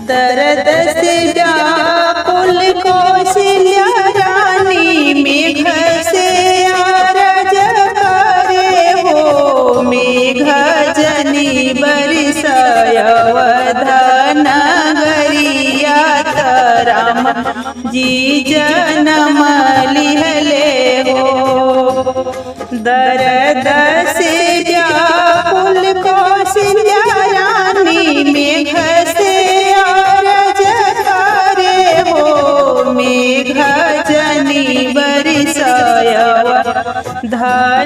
दर्द से व्याकुल कौशल्या रानी मेघ से आरज करे हो। मेघ जनी बरसय अवध नगरिया राम जी जन्म लिहले हो। दर्द से व्याकुल कौशल्या रानी मेघ से आरज करे हो। मेघ जनी बरसय अवध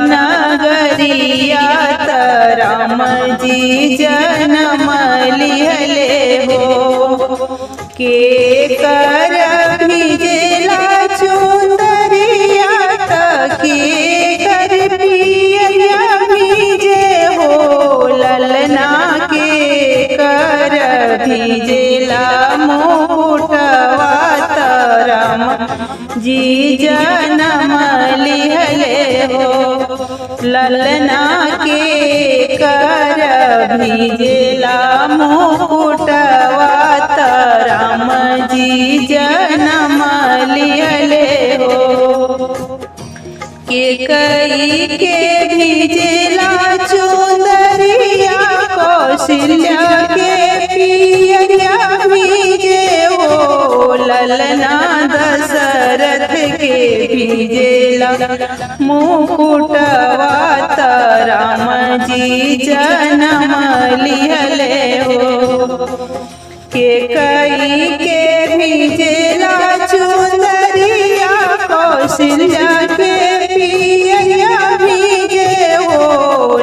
नगरिया राम जी जन्म लिहले हो। के कर भिजेला चुंदरिया के कर पिया भिजे हो। ललना के कर भिजेला मुकुटवा राम जी जन्म लिहले हो। ललना के कर भिजेला मुकुटवा राम जी जन्म लिहले हो। के कई के भिजेला चुंदरिया कौशल्या के पिया भिजे हो। ललना दशरथ के भिजेला मुकुटवा राम जी जन्म लिहले हो। के कई के भिजेला चुंदरिया कौशल्या के पिया भिजे हो।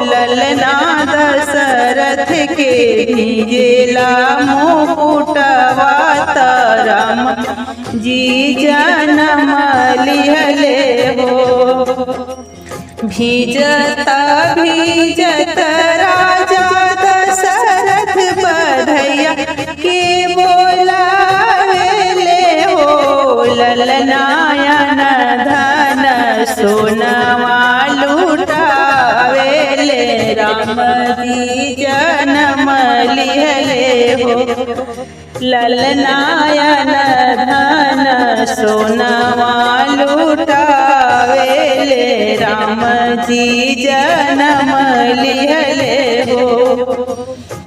ललना दशरथ के भिजेला मुकुटवा राम जी जन्म लिहले हो। भिजता भिजत राजा दशरथ बधैया के बोलावेले हो। ललनायन धन सोनवा लुटावेले राम जी जन्म लिहले हो। ललनायन धन सोनवा लुटावेले राम जी जन्म लिहले हो।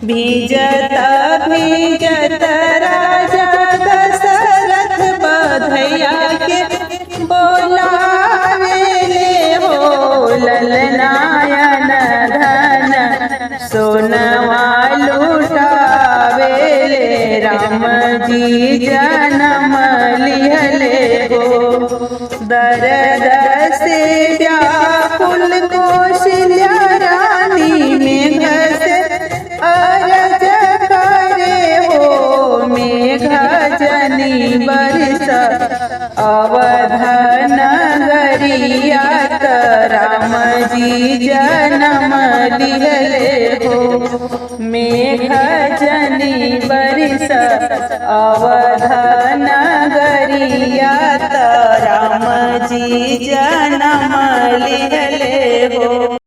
भिजता भिजत राजा दशरथ बधैया के बोलावेले हो। ललनायन धन सोनवा लुटावेले राम जी जन्म लिहले हो। दर्द से व्याकुल कौशल्या रानी मेघ से आरज करे हो। मेघ जनी बरस अवध नगरिया राम जी जन्म लिहले हो। मेघ जनी बरस अवध नगरिया राम जी जन्म लिहले हो।